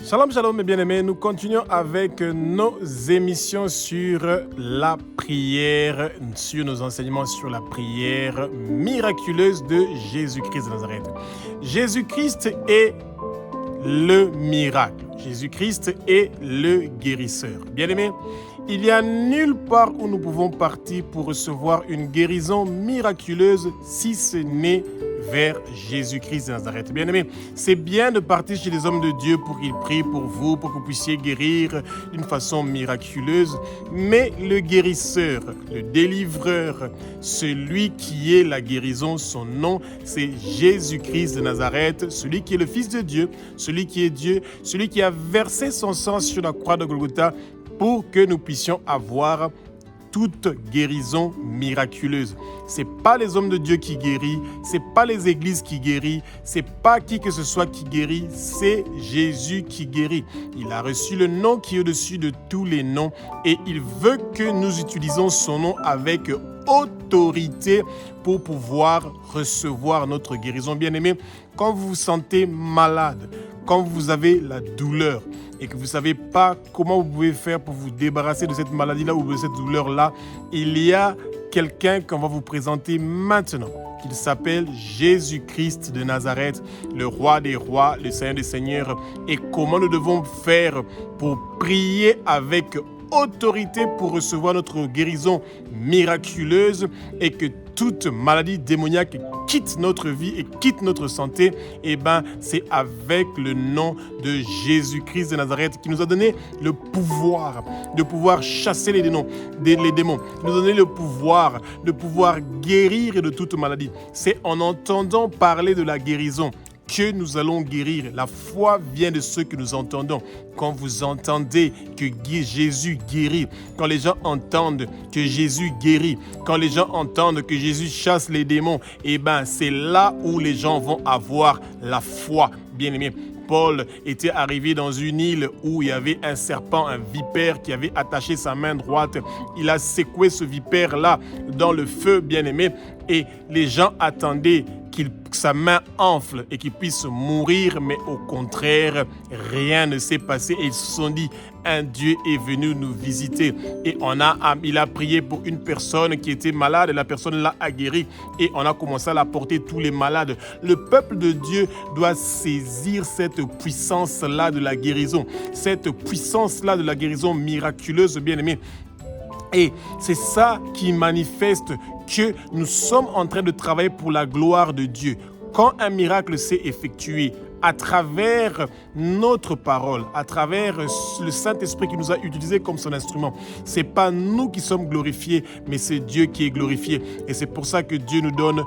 Shalom, shalom mes bien-aimés, nous continuons avec nos émissions sur la prière, sur nos enseignements sur la prière miraculeuse de Jésus-Christ de Nazareth. Jésus-Christ est le miracle, Jésus-Christ est le guérisseur. Bien-aimés, il n'y a nulle part où nous pouvons partir pour recevoir une guérison miraculeuse si ce n'est vers Jésus-Christ de Nazareth. Bien-aimés, c'est bien de partir chez les hommes de Dieu pour qu'ils prient pour vous, pour que vous puissiez guérir d'une façon miraculeuse. Mais le guérisseur, le délivreur, celui qui est la guérison, son nom, c'est Jésus-Christ de Nazareth, celui qui est le Fils de Dieu, celui qui est Dieu, celui qui a versé son sang sur la croix de Golgotha pour que nous puissions avoir toute guérison miraculeuse. C'est pas les hommes de Dieu qui guérissent, c'est pas les églises qui guérissent, c'est pas qui que ce soit qui guérit, c'est Jésus qui guérit. Il a reçu le nom qui est au-dessus de tous les noms et il veut que nous utilisions son nom avec autorité pour pouvoir recevoir notre guérison. Bien-aimés, quand vous vous sentez malade, quand vous avez la douleur et que vous ne savez pas comment vous pouvez faire pour vous débarrasser de cette maladie-là ou de cette douleur-là, il y a quelqu'un qu'on va vous présenter maintenant. Il s'appelle Jésus-Christ de Nazareth, le roi des rois, le Seigneur des seigneurs. Et comment nous devons faire pour prier avec autorité pour recevoir notre guérison miraculeuse et que toute maladie démoniaque quitte notre vie et quitte notre santé, c'est avec le nom de Jésus-Christ de Nazareth qui nous a donné le pouvoir de pouvoir chasser les démons. Il nous a donné le pouvoir de pouvoir guérir de toute maladie. C'est en entendant parler de la guérison que nous allons guérir. La foi vient de ce que nous entendons. Quand vous entendez que Jésus guérit, quand les gens entendent que Jésus guérit, quand les gens entendent que Jésus chasse les démons, c'est là où les gens vont avoir la foi. Bien-aimés, Paul était arrivé dans une île où il y avait un serpent, un vipère qui avait attaché sa main droite. Il a secoué ce vipère-là dans le feu, bien-aimé, et les gens attendaient que sa main enfle et qu'il puisse mourir, mais au contraire, rien ne s'est passé et ils se sont dit, un Dieu est venu nous visiter. Et il a prié pour une personne qui était malade, et la personne l'a guéri et on a commencé à la porter tous les malades. Le peuple de Dieu doit saisir cette puissance-là de la guérison, cette puissance-là de la guérison miraculeuse, bien-aimé. Et c'est ça qui manifeste que nous sommes en train de travailler pour la gloire de Dieu. Quand un miracle s'est effectué à travers notre parole, à travers le Saint-Esprit qui nous a utilisés comme son instrument, ce n'est pas nous qui sommes glorifiés, mais c'est Dieu qui est glorifié. Et c'est pour ça que Dieu nous donne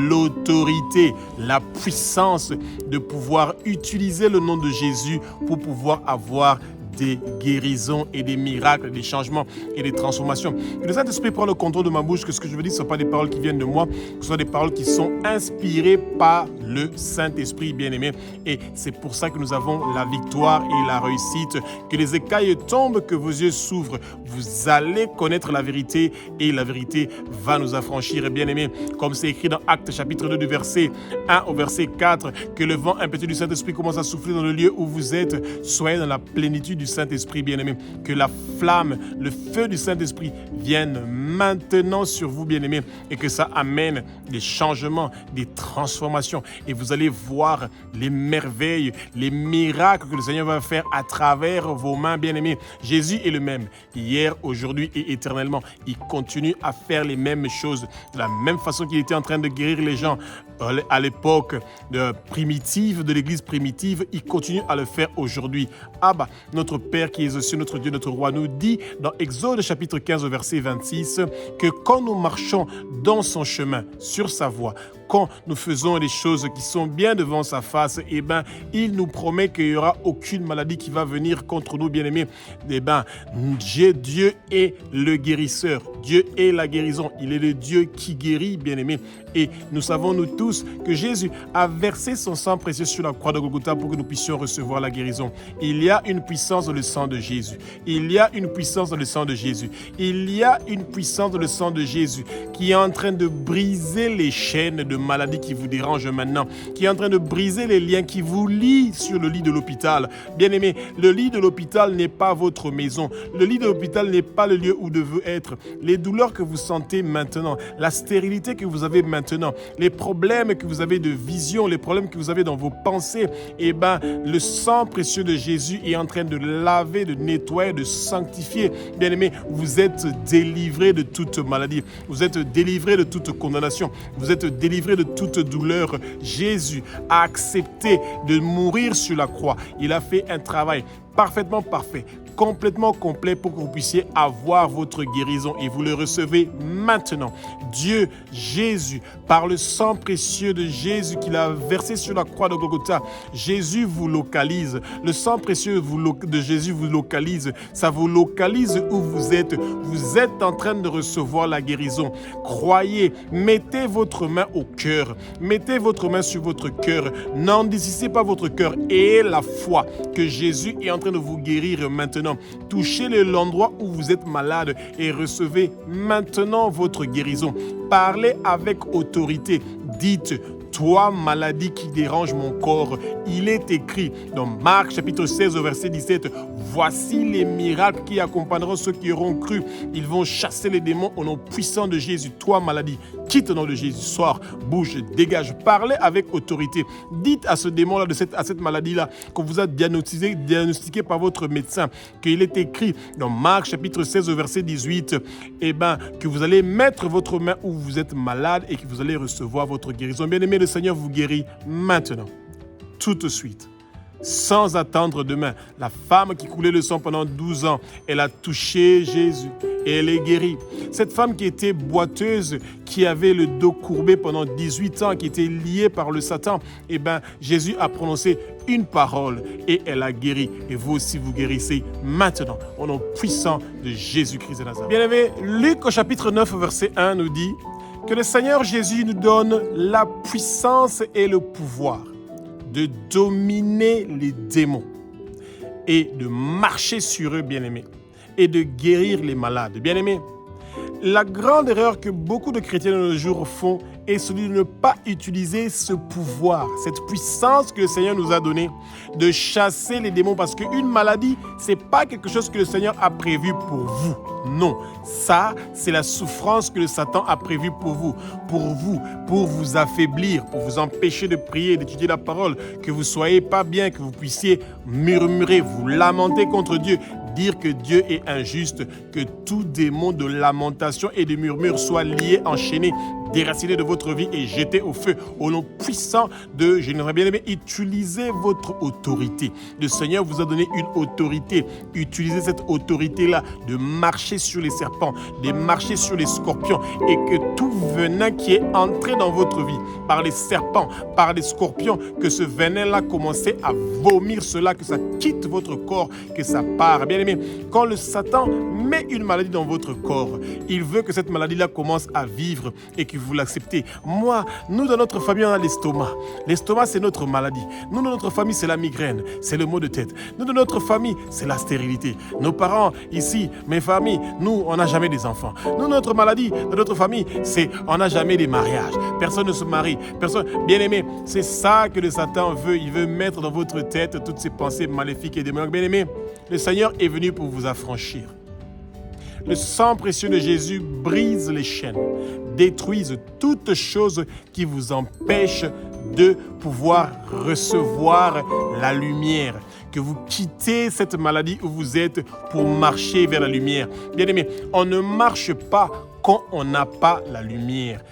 l'autorité, la puissance de pouvoir utiliser le nom de Jésus pour pouvoir avoir des guérisons et des miracles, des changements et des transformations. Que le Saint-Esprit prend le contrôle de ma bouche, que ce que je veux dire, ce ne sont pas des paroles qui viennent de moi, que ce sont des paroles qui sont inspirées par le Saint-Esprit bien-aimé. Et c'est pour ça que nous avons la victoire et la réussite. Que les écailles tombent, que vos yeux s'ouvrent. Vous allez connaître la vérité et la vérité va nous affranchir, bien-aimé. Comme c'est écrit dans Actes chapitre 2 du verset 1 au verset 4, que le vent impétueux du Saint-Esprit commence à souffler dans le lieu où vous êtes. Soyez dans la plénitude du Saint-Esprit, bien-aimé. Que la flamme, le feu du Saint-Esprit vienne maintenant sur vous, bien-aimé, et que ça amène des changements, des transformations. Et vous allez voir les merveilles, les miracles que le Seigneur va faire à travers vos mains, bien-aimés. Jésus est le même, hier, aujourd'hui et éternellement. Il continue à faire les mêmes choses, de la même façon qu'il était en train de guérir les gens à l'époque primitive, de l'église primitive. Il continue à le faire aujourd'hui. Notre Père qui est aux cieux, notre Dieu, notre roi, nous dit dans Exode chapitre 15 verset 26 que quand nous marchons dans son chemin, sur sa voie, quand nous faisons des choses qui sont bien devant sa face, il nous promet qu'il n'y aura aucune maladie qui va venir contre nous, bien-aimés. Dieu est le guérisseur. Dieu est la guérison. Il est le Dieu qui guérit, bien-aimés. Et nous savons, nous tous, tous que Jésus a versé son sang précieux sur la croix de Golgotha pour que nous puissions recevoir la guérison. Il y a une puissance dans le sang de Jésus. Il y a une puissance dans le sang de Jésus. Il y a une puissance dans le sang de Jésus qui est en train de briser les chaînes de maladie qui vous dérangent maintenant, qui est en train de briser les liens qui vous lient sur le lit de l'hôpital. Bien-aimé, le lit de l'hôpital n'est pas votre maison. Le lit de l'hôpital n'est pas le lieu où vous devez être. Les douleurs que vous sentez maintenant, la stérilité que vous avez maintenant, les problèmes que vous avez de vision, les problèmes que vous avez dans vos pensées, eh bien, le sang précieux de Jésus est en train de laver, de nettoyer, de sanctifier. Bien-aimé, vous êtes délivré de toute maladie. Vous êtes délivré de toute condamnation. Vous êtes délivré de toute douleur. Jésus a accepté de mourir sur la croix. Il a fait un travail parfaitement parfait, complètement complet pour que vous puissiez avoir votre guérison et vous le recevez maintenant. Dieu, Jésus, par le sang précieux de Jésus qu'il a versé sur la croix de Golgotha, Jésus vous localise. Le sang précieux de Jésus vous localise. Ça vous localise où vous êtes. Vous êtes en train de recevoir la guérison. Croyez, mettez votre main au cœur. Mettez votre main sur votre cœur. N'endurcissez pas votre cœur. Ayez la foi que Jésus est en train de vous guérir maintenant. Touchez l'endroit où vous êtes malade et recevez maintenant votre guérison. Parlez avec autorité. Dites: toi, maladie qui dérange mon corps, il est écrit dans Marc chapitre 16 au verset 17, voici les miracles qui accompagneront ceux qui auront cru. Ils vont chasser les démons au nom puissant de Jésus. Toi, maladie, quitte au nom de Jésus. Sors, bouge, dégage. Parlez avec autorité. Dites à ce démon-là, à cette maladie-là, qu'on vous a diagnostiqué par votre médecin, qu'il est écrit dans Marc chapitre 16 au verset 18, que vous allez mettre votre main où vous êtes malade et que vous allez recevoir votre guérison. Bien-aimé, le Seigneur vous guérit maintenant, tout de suite, sans attendre demain. La femme qui coulait le sang pendant 12 ans, elle a touché Jésus et elle est guérie. Cette femme qui était boiteuse, qui avait le dos courbé pendant 18 ans, qui était liée par le Satan, Jésus a prononcé une parole et elle a guéri. Et vous aussi, vous guérissez maintenant, au nom puissant de Jésus-Christ de Nazareth. Bien-aimé, Luc au chapitre 9, verset 1 nous dit que le Seigneur Jésus nous donne la puissance et le pouvoir de dominer les démons et de marcher sur eux, bien-aimés, et de guérir les malades. Bien-aimés, la grande erreur que beaucoup de chrétiens de nos jours font est celui de ne pas utiliser ce pouvoir, cette puissance que le Seigneur nous a donnée de chasser les démons, parce qu'une maladie, ce n'est pas quelque chose que le Seigneur a prévu pour vous. Non, ça, c'est la souffrance que le Satan a prévue pour vous affaiblir, pour vous empêcher de prier, d'étudier la parole, que vous ne soyez pas bien, que vous puissiez murmurer, vous lamenter contre Dieu, dire que Dieu est injuste, que tout démon de lamentation et de murmure soit lié, enchaîné, déraciné de votre vie et jeté au feu. Au nom puissant de Jésus, bien-aimé, utilisez votre autorité. Le Seigneur vous a donné une autorité. Utilisez cette autorité-là de marcher sur les serpents, de marcher sur les scorpions, et que tout venin qui est entré dans votre vie par les serpents, par les scorpions, que ce venin-là commence à vomir cela, que ça quitte votre corps, que ça part. Bien-aimé, quand le Satan met une maladie dans votre corps, il veut que cette maladie-là commence à vivre et que vous l'acceptez. Nous, dans notre famille, on a l'estomac. L'estomac, c'est notre maladie. Nous, dans notre famille, c'est la migraine, c'est le maux de tête. Nous, dans notre famille, c'est la stérilité. Nos parents, ici, mes familles, nous, on n'a jamais des enfants. Nous, notre maladie, dans notre famille, c'est on n'a jamais des mariages. Personne ne se marie. Personne. Bien-aimé, c'est ça que le Satan veut. Il veut mettre dans votre tête toutes ces pensées maléfiques et démoniaques. Bien-aimé, le Seigneur est venu pour vous affranchir. Le sang précieux de Jésus brise les chaînes, détruise toutes choses qui vous empêchent de pouvoir recevoir la lumière. Que vous quittez cette maladie où vous êtes pour marcher vers la lumière. Bien-aimé, on ne marche pas quand on n'a pas la lumière.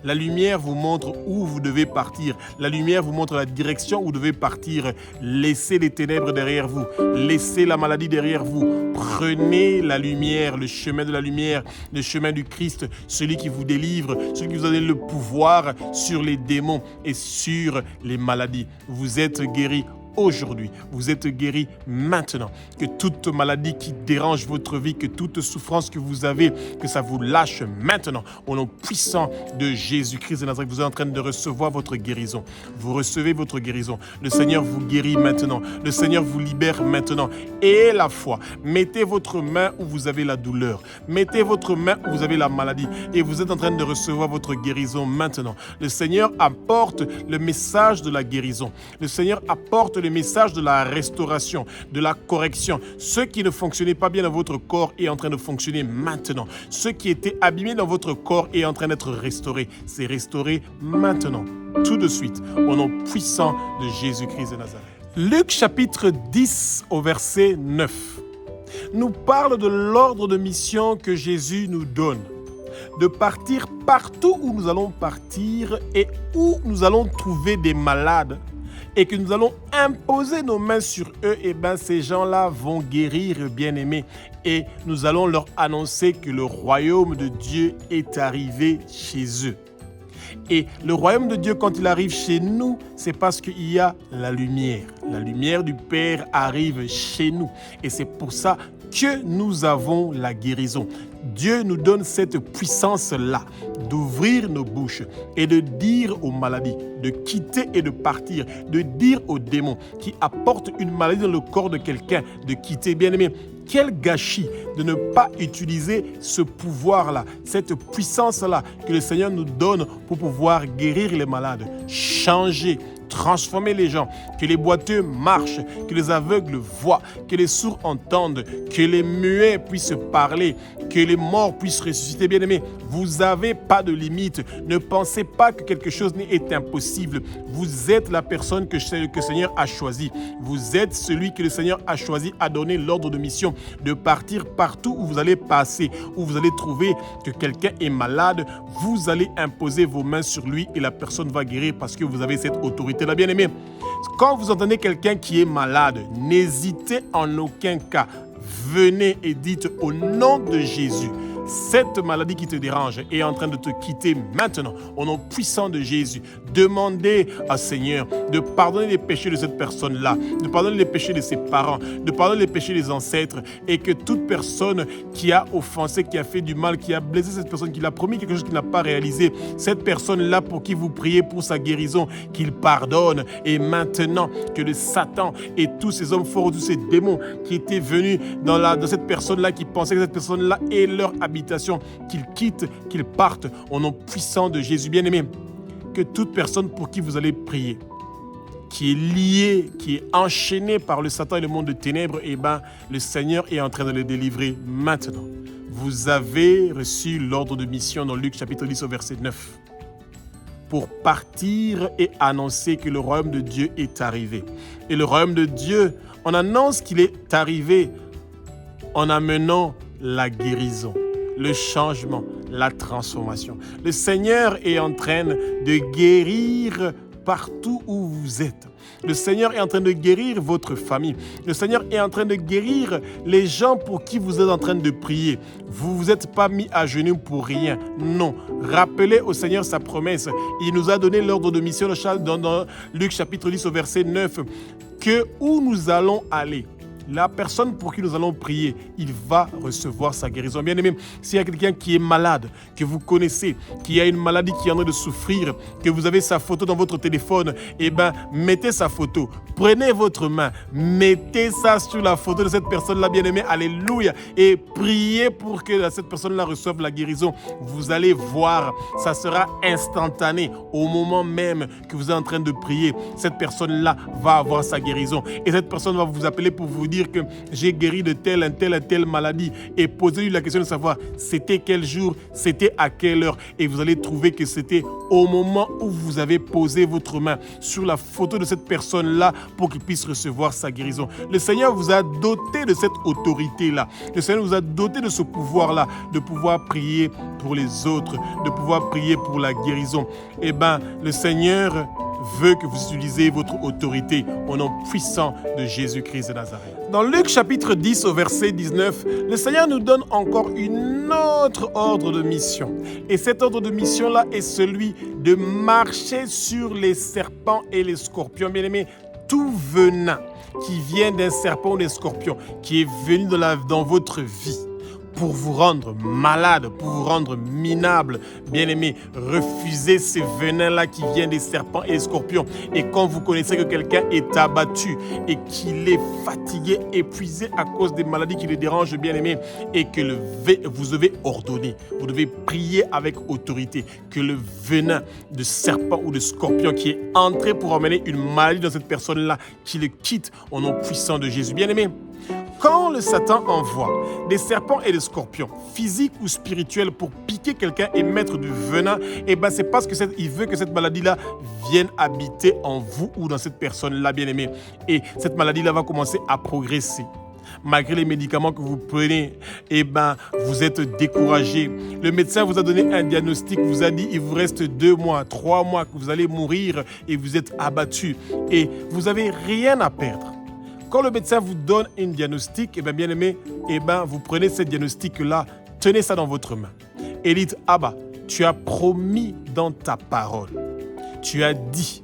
La lumière vous montre où vous devez partir. La lumière vous montre la direction où vous devez partir. Laissez les ténèbres derrière vous. Laissez la maladie derrière vous. Prenez la lumière, le chemin de la lumière, le chemin du Christ, celui qui vous délivre, celui qui vous donne le pouvoir sur les démons et sur les maladies. Vous êtes guéris aujourd'hui, vous êtes guéri maintenant. Que toute maladie qui dérange votre vie, que toute souffrance que vous avez, que ça vous lâche maintenant. Au nom puissant de Jésus-Christ de Nazareth, vous êtes en train de recevoir votre guérison. Vous recevez votre guérison. Le Seigneur vous guérit maintenant. Le Seigneur vous libère maintenant. Et la foi. Mettez votre main où vous avez la douleur. Mettez votre main où vous avez la maladie. Et vous êtes en train de recevoir votre guérison maintenant. Le Seigneur apporte le message de la guérison. Le Seigneur apporte le message de la restauration, de la correction. Ce qui ne fonctionnait pas bien dans votre corps est en train de fonctionner maintenant. Ce qui était abîmé dans votre corps est en train d'être restauré. C'est restauré maintenant, tout de suite, au nom puissant de Jésus-Christ de Nazareth. Luc chapitre 10 au verset 9 nous parle de l'ordre de mission que Jésus nous donne. De partir partout où nous allons partir et où nous allons trouver des malades et que nous allons imposer nos mains sur eux, et bien ces gens-là vont guérir, bien-aimés. Et nous allons leur annoncer que le royaume de Dieu est arrivé chez eux. Et le royaume de Dieu, quand il arrive chez nous, c'est parce qu'il y a la lumière. La lumière du Père arrive chez nous. Et c'est pour ça que nous avons la guérison. Dieu nous donne cette puissance-là d'ouvrir nos bouches et de dire aux maladies, de quitter et de partir, de dire aux démons qui apportent une maladie dans le corps de quelqu'un, de quitter. Bien-aimé, quel gâchis de ne pas utiliser ce pouvoir-là, cette puissance-là que le Seigneur nous donne pour pouvoir guérir les malades, changer, transformer les gens, que les boiteux marchent, que les aveugles voient, que les sourds entendent, que les muets puissent parler, que les morts puissent ressusciter. Bien-aimés, vous n'avez pas de limite. Ne pensez pas que quelque chose est impossible. Vous êtes la personne que le Seigneur a choisie. Vous êtes celui que le Seigneur a choisi, a donné l'ordre de mission de partir partout où vous allez passer, où vous allez trouver que quelqu'un est malade. Vous allez imposer vos mains sur lui et la personne va guérir parce que vous avez cette autorité-là, bien-aimé. Quand vous entendez quelqu'un qui est malade, n'hésitez en aucun cas. Venez et dites au nom de Jésus, cette maladie qui te dérange est en train de te quitter maintenant. Au nom puissant de Jésus, demandez au Seigneur de pardonner les péchés de cette personne-là, de pardonner les péchés de ses parents, de pardonner les péchés des ancêtres, et que toute personne qui a offensé, qui a fait du mal, qui a blessé cette personne, qui l'a promis quelque chose qu'il n'a pas réalisé, cette personne-là pour qui vous priez pour sa guérison, qu'il pardonne. Et maintenant que le Satan et tous ces hommes forts, tous ces démons qui étaient venus dans cette personne-là, qui pensaient que cette personne-là est leur habitation, qu'ils quittent, qu'ils partent au nom puissant de Jésus. Bien-aimé, que toute personne pour qui vous allez prier, qui est liée, qui est enchaînée par le Satan et le monde de ténèbres, eh bien, le Seigneur est en train de le délivrer maintenant. Vous avez reçu l'ordre de mission dans Luc chapitre 10 au verset 9 pour partir et annoncer que le royaume de Dieu est arrivé. Et le royaume de Dieu, on annonce qu'il est arrivé en amenant la guérison, le changement, la transformation. Le Seigneur est en train de guérir partout où vous êtes. Le Seigneur est en train de guérir votre famille. Le Seigneur est en train de guérir les gens pour qui vous êtes en train de prier. Vous ne vous êtes pas mis à genoux pour rien. Non. Rappelez au Seigneur sa promesse. Il nous a donné l'ordre de mission dans Luc chapitre 10 au verset 9 que où nous allons aller, la personne pour qui nous allons prier, il va recevoir sa guérison. Bien-aimé, s'il y a quelqu'un qui est malade, que vous connaissez, qui a une maladie qui est en train de souffrir, que vous avez sa photo dans votre téléphone, eh bien, mettez sa photo. Prenez votre main, mettez ça sur la photo de cette personne-là, bien-aimé, alléluia, et priez pour que cette personne-là reçoive la guérison. Vous allez voir, ça sera instantané. Au moment même que vous êtes en train de prier, cette personne-là va avoir sa guérison. Et cette personne va vous appeler pour vous dire que j'ai guéri de telle maladie, et posez-lui la question de savoir c'était quel jour, c'était à quelle heure, et vous allez trouver que c'était au moment où vous avez posé votre main sur la photo de cette personne-là pour qu'il puisse recevoir sa guérison. Le Seigneur vous a doté de cette autorité-là. Le Seigneur vous a doté de ce pouvoir-là, de pouvoir prier pour les autres, de pouvoir prier pour la guérison. Eh bien, le Seigneur veut que vous utilisez votre autorité au nom puissant de Jésus-Christ de Nazareth. Dans Luc chapitre 10 au verset 19, le Seigneur nous donne encore une autre ordre de mission. Et cet ordre de mission-là est celui de marcher sur les serpents et les scorpions. Bien-aimés, tout venin qui vient d'un serpent ou d'un scorpion, qui est venu dans votre vie, pour vous rendre malade, pour vous rendre minable, bien-aimé, refusez ces venins-là qui viennent des serpents et des scorpions. Et quand vous connaissez que quelqu'un est abattu et qu'il est fatigué, épuisé à cause des maladies qui le dérangent, bien-aimé, et que vous devez ordonner, vous devez prier avec autorité que le venin de serpent ou de scorpion qui est entré pour emmener une maladie dans cette personne-là, qui le quitte au nom puissant de Jésus. Bien-aimé, quand le Satan envoie des serpents et des scorpions, physiques ou spirituels, pour piquer quelqu'un et mettre du venin, c'est parce qu'il veut que cette maladie-là vienne habiter en vous ou dans cette personne-là, bien-aimé. Et cette maladie-là va commencer à progresser. Malgré les médicaments que vous prenez, vous êtes découragé. Le médecin vous a donné un diagnostic, vous a dit il vous reste 2 mois, 3 mois, que vous allez mourir et vous êtes abattu. Et vous n'avez rien à perdre. Quand le médecin vous donne un diagnostic, bien-aimé, vous prenez ce diagnostic-là, tenez ça dans votre main et dites, Abba, tu as promis dans ta parole, tu as dit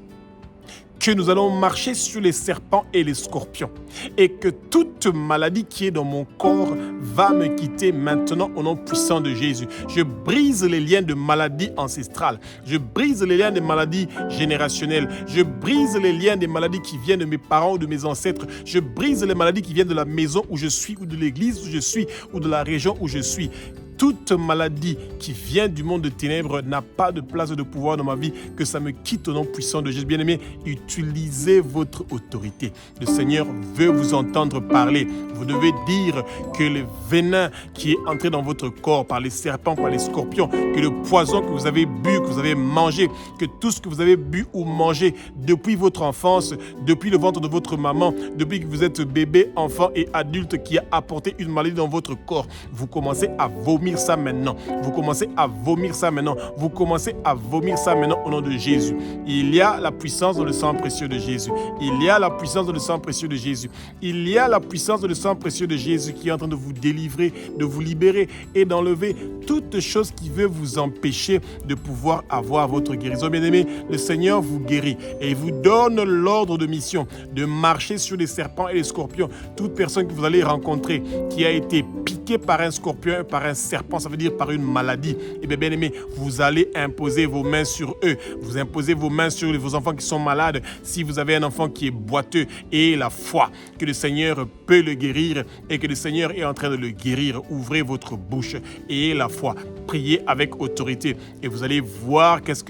que nous allons marcher sur les serpents et les scorpions et que toute maladie qui est dans mon corps va me quitter maintenant au nom puissant de Jésus. Je brise les liens de maladies ancestrales, je brise les liens de maladies générationnelles, je brise les liens des maladies qui viennent de mes parents ou de mes ancêtres, je brise les maladies qui viennent de la maison où je suis ou de l'église où je suis ou de la région où je suis. Toute maladie qui vient du monde de ténèbres n'a pas de place de pouvoir dans ma vie, que ça me quitte au nom puissant de Jésus. Bien-aimé, utilisez votre autorité. Le Seigneur veut vous entendre parler. Vous devez dire que le venin qui est entré dans votre corps par les serpents, par les scorpions, que le poison que vous avez bu, que vous avez mangé, que tout ce que vous avez bu ou mangé depuis votre enfance, depuis le ventre de votre maman, depuis que vous êtes bébé, enfant et adulte, qui a apporté une maladie dans votre corps, vous commencez à vomir ça maintenant. Vous commencez à vomir ça maintenant. Vous commencez à vomir ça maintenant au nom de Jésus. Il y a la puissance dans le sang précieux de Jésus. Il y a la puissance dans le sang précieux de Jésus. Il y a la puissance dans le sang précieux de Jésus qui est en train de vous délivrer, de vous libérer et d'enlever toute chose qui veut vous empêcher de pouvoir avoir votre guérison. Bien-aimé, le Seigneur vous guérit et il vous donne l'ordre de mission de marcher sur les serpents et les scorpions. Toute personne que vous allez rencontrer qui a été piquée par un scorpion, par un serpent, ça veut dire par une maladie, bien aimé, vous allez imposer vos mains sur eux. Vous imposez vos mains sur vos enfants qui sont malades. Si vous avez un enfant qui est boiteux, et la foi que le Seigneur peut le guérir et que le Seigneur est en train de le guérir, ouvrez votre bouche et la foi. Priez avec autorité et vous allez voir qu'est-ce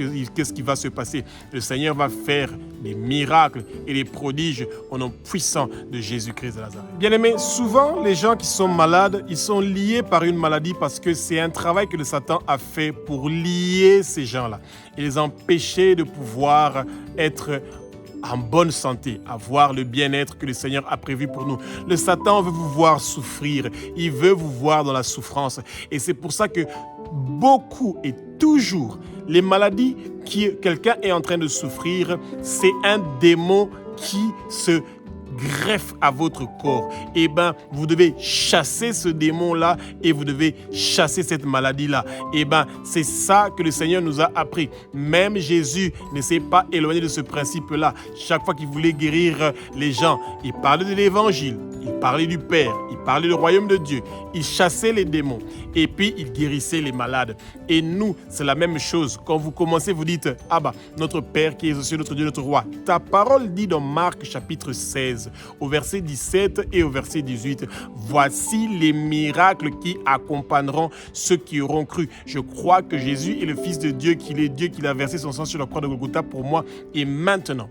qui va se passer. Le Seigneur va faire des miracles et des prodiges au nom puissant de Jésus-Christ de Nazareth. Bien-aimés, souvent les gens qui sont malades, ils sont liés par une maladie parce que c'est un travail que le Satan a fait pour lier ces gens-là et les empêcher de pouvoir être en bonne santé, avoir le bien-être que le Seigneur a prévu pour nous. Le Satan veut vous voir souffrir, il veut vous voir dans la souffrance. Et c'est pour ça que beaucoup et toujours, les maladies que quelqu'un est en train de souffrir, c'est un démon qui se greffe à votre corps. Vous devez chasser ce démon-là et vous devez chasser cette maladie-là. C'est ça que le Seigneur nous a appris. Même Jésus ne s'est pas éloigné de ce principe-là. Chaque fois qu'il voulait guérir les gens, il parlait de l'évangile, il parlait du Père, il parlait du royaume de Dieu, il chassait les démons et puis il guérissait les malades. Et nous, c'est la même chose. Quand vous commencez, vous dites, Abba, notre Père qui est aux cieux, notre Dieu, notre roi. Ta parole dit dans Marc chapitre 16, au verset 17 et au verset 18, voici les miracles qui accompagneront ceux qui auront cru. Je crois que Jésus est le Fils de Dieu, qu'il est Dieu, qu'il a versé son sang sur la croix de Golgotha pour moi. Et maintenant,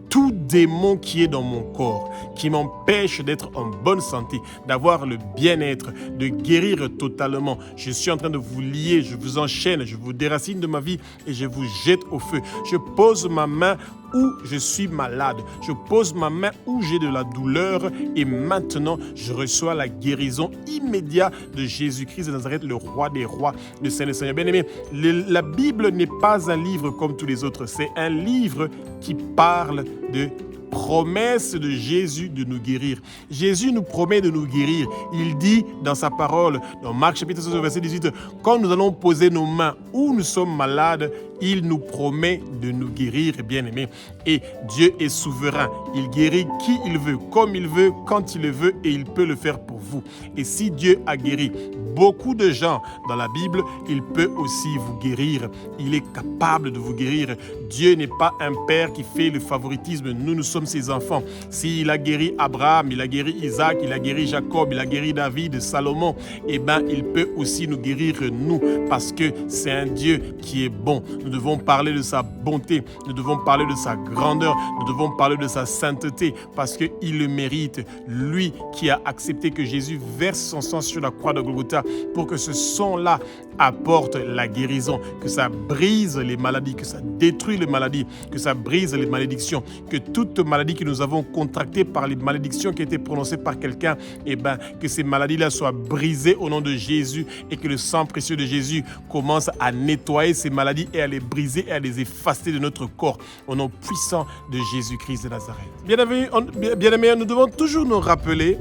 tout démon qui est dans mon corps, qui m'empêche d'être en bonne santé, d'avoir le bien-être, de guérir totalement, je suis en train de vous lier, je vous enchaîne, je vous déracine de ma vie et je vous jette au feu. Je pose ma main où je suis malade, je pose ma main où j'ai de la douleur et maintenant je reçois la guérison immédiate de Jésus-Christ de Nazareth, le roi des rois, le Saint des Seigneurs. Bien-aimé, la Bible n'est pas un livre comme tous les autres, c'est un livre qui parle de promesse de Jésus de nous guérir. Jésus nous promet de nous guérir. Il dit dans sa parole, dans Marc chapitre 16, verset 18, quand nous allons poser nos mains où nous sommes malades, il nous promet de nous guérir, bien-aimés. Et Dieu est souverain. Il guérit qui il veut, comme il veut, quand il le veut, et il peut le faire pour vous. Et si Dieu a guéri beaucoup de gens dans la Bible, il peut aussi vous guérir. Il est capable de vous guérir. Dieu n'est pas un père qui fait le favoritisme. Nous sommes ses enfants. S'il a guéri Abraham, il a guéri Isaac, il a guéri Jacob, il a guéri David, Salomon, eh bien, il peut aussi nous guérir nous, parce que c'est un Dieu qui est bon. Nous devons parler de sa bonté, nous devons parler de sa grandeur, nous devons parler de sa sainteté, parce qu'il le mérite. Lui qui a accepté que Jésus verse son sang sur la croix de Golgotha pour que ce sang-là apporte la guérison, que ça brise les maladies, que ça détruit les maladies, que ça brise les malédictions, que toute maladie que nous avons contractée par les malédictions qui ont été prononcées par quelqu'un, eh ben, que ces maladies-là soient brisées au nom de Jésus et que le sang précieux de Jésus commence à nettoyer ces maladies et à les briser et à les effacer de notre corps au nom puissant de Jésus-Christ de Nazareth. Bien-aimés, nous devons toujours nous rappeler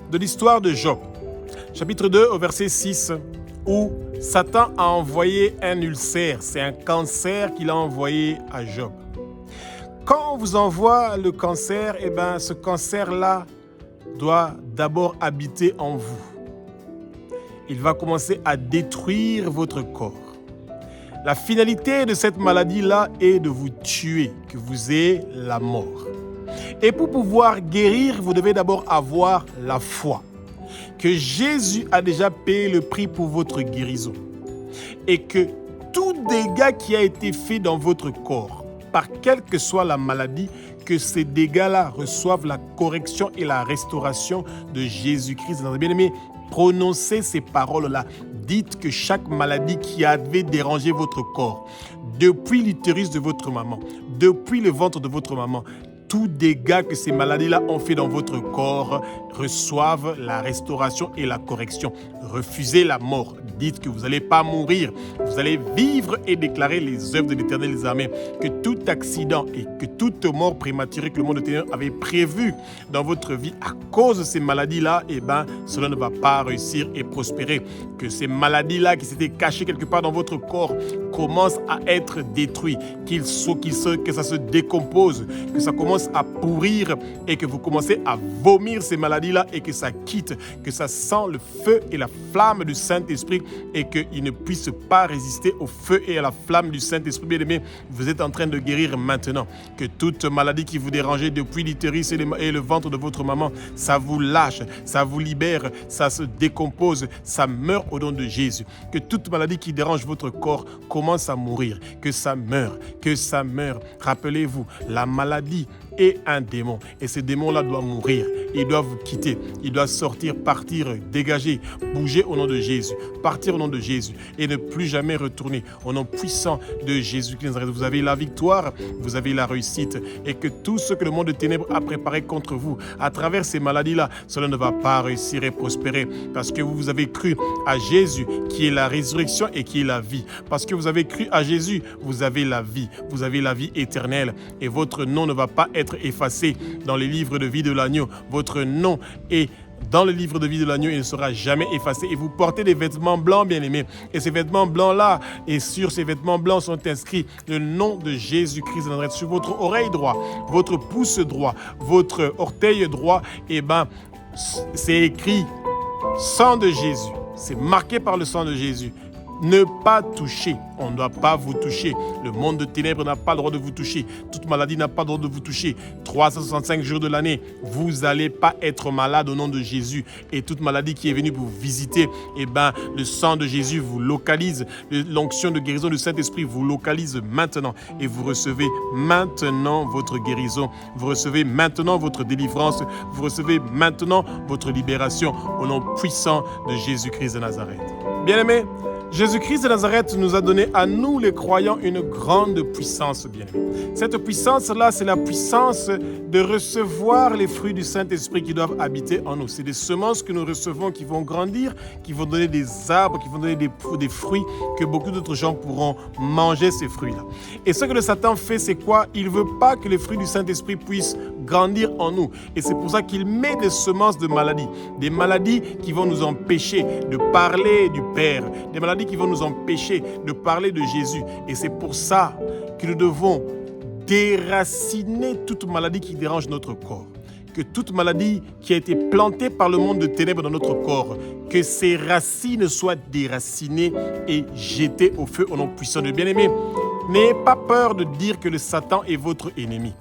de l'histoire de Job, chapitre 2 au verset 6, où Satan a envoyé un ulcère, c'est un cancer qu'il a envoyé à Job. Quand on vous envoie le cancer, eh ben, ce cancer-là doit d'abord habiter en vous. Il va commencer à détruire votre corps. La finalité de cette maladie-là est de vous tuer, que vous ayez la mort. Et pour pouvoir guérir, vous devez d'abord avoir la foi, que Jésus a déjà payé le prix pour votre guérison. Et que tout dégât qui a été fait dans votre corps, par quelle que soit la maladie, que ces dégâts-là reçoivent la correction et la restauration de Jésus-Christ. Bien-aimés, prononcez ces paroles-là. Dites que chaque maladie qui avait dérangé votre corps, depuis l'utérus de votre maman, depuis le ventre de votre maman, tout dégât que ces maladies-là ont fait dans votre corps reçoivent la restauration et la correction. Refusez la mort. Dites que vous n'allez pas mourir. Vous allez vivre et déclarer les œuvres de l'Éternel des armées. Que tout accident et que toute mort prématurée que le monde de ténèbres avait prévue dans votre vie à cause de ces maladies-là, eh ben, cela ne va pas réussir et prospérer. Que ces maladies-là qui s'étaient cachées quelque part dans votre corps commencent à être détruites. Que ça se décompose, que ça commence à pourrir et que vous commencez à vomir ces maladies-là et que ça quitte, que ça sent le feu et la flamme du Saint-Esprit et qu'il ne puisse pas résister au feu et à la flamme du Saint-Esprit. Bien-aimé, vous êtes en train de guérir maintenant. Que toute maladie qui vous dérangeait depuis l'utérus et le ventre de votre maman, ça vous lâche, ça vous libère, ça se décompose, ça meurt au nom de Jésus. Que toute maladie qui dérange votre corps commence à mourir, que ça meure, que ça meure. Rappelez-vous, la maladie est un démon et ce démon-là doit mourir. Il doit vous quitter, il doit sortir, partir, dégager, bouger au nom de Jésus, partir au nom de Jésus et ne plus jamais retourner au nom puissant de Jésus-Christ. Vous avez la victoire, vous avez la réussite et que tout ce que le monde de ténèbres a préparé contre vous à travers ces maladies-là, cela ne va pas réussir et prospérer parce que vous avez cru à Jésus qui est la résurrection et qui est la vie. Parce que vous avez cru à Jésus, vous avez la vie éternelle et votre nom ne va pas être effacé dans les livres de vie de l'agneau. Votre nom est dans le livre de vie de l'agneau, il ne sera jamais effacé. Et vous portez des vêtements blancs, bien-aimés. Et ces vêtements blancs-là, et sur ces vêtements blancs sont inscrits le nom de Jésus-Christ de Nazareth. Sur votre oreille droite, votre pouce droit, votre orteil droit, eh ben, c'est écrit sang de Jésus. C'est marqué par le sang de Jésus. Ne pas toucher. On ne doit pas vous toucher. Le monde de ténèbres n'a pas le droit de vous toucher. Toute maladie n'a pas le droit de vous toucher. 365 jours de l'année, vous n'allez pas être malade au nom de Jésus. Et toute maladie qui est venue vous visiter, eh ben, le sang de Jésus vous localise. L'onction de guérison du Saint-Esprit vous localise maintenant. Et vous recevez maintenant votre guérison. Vous recevez maintenant votre délivrance. Vous recevez maintenant votre libération au nom puissant de Jésus-Christ de Nazareth. Bien-aimés, Jésus-Christ de Nazareth nous a donné à nous les croyants une grande puissance, bien-aimés. Cette puissance-là, c'est la puissance de recevoir les fruits du Saint-Esprit qui doivent habiter en nous. C'est des semences que nous recevons qui vont grandir, qui vont donner des arbres, qui vont donner des fruits que beaucoup d'autres gens pourront manger ces fruits-là. Et ce que le Satan fait, c'est quoi? Il ne veut pas que les fruits du Saint-Esprit puissent grandir en nous. Et c'est pour ça qu'il met des semences de maladies. Des maladies qui vont nous empêcher de parler du Père. Des maladies maladies qui vont nous empêcher de parler de Jésus. Et c'est pour ça que nous devons déraciner toute maladie qui dérange notre corps. Que toute maladie qui a été plantée par le monde de ténèbres dans notre corps, que ses racines soient déracinées et jetées au feu au nom puissant de bien-aimé. N'ayez pas peur de dire que le Satan est votre ennemi.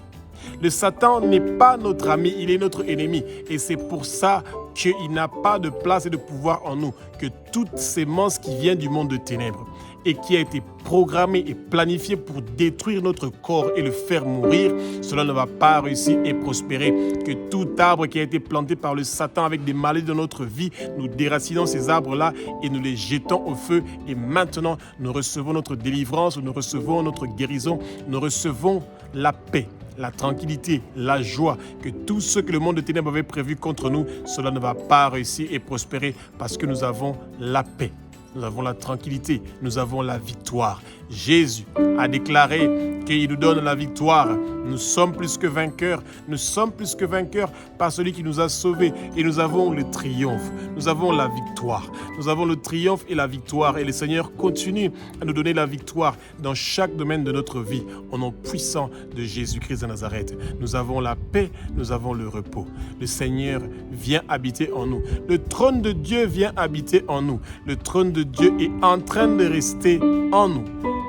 Le Satan n'est pas notre ami, il est notre ennemi. Et c'est pour ça qu'il n'a pas de place et de pouvoir en nous. Que toute sémence qui vient du monde de ténèbres et qui a été programmée et planifiée pour détruire notre corps et le faire mourir, cela ne va pas réussir et prospérer. Que tout arbre qui a été planté par le Satan avec des maladies dans notre vie, nous déracinons ces arbres-là et nous les jetons au feu. Et maintenant, nous recevons notre délivrance, nous recevons notre guérison, nous recevons la paix, la tranquillité, la joie, que tout ce que le monde de ténèbres avait prévu contre nous, cela ne va pas réussir et prospérer parce que nous avons la paix. Nous avons la tranquillité, nous avons la victoire. Jésus a déclaré qu'il nous donne la victoire. Nous sommes plus que vainqueurs. Nous sommes plus que vainqueurs par celui qui nous a sauvés. Et nous avons le triomphe. Nous avons la victoire. Nous avons le triomphe et la victoire. Et le Seigneur continue à nous donner la victoire dans chaque domaine de notre vie. Au nom puissant de Jésus-Christ de Nazareth. Nous avons la paix, nous avons le repos. Le Seigneur vient habiter en nous. Le trône de Dieu vient habiter en nous. Le trône de Dieu est en train de rester en nous.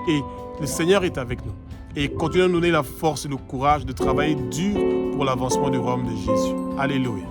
Et le Seigneur est avec nous. Et continue à nous donner la force et le courage de travailler dur pour l'avancement du royaume de Jésus. Alléluia.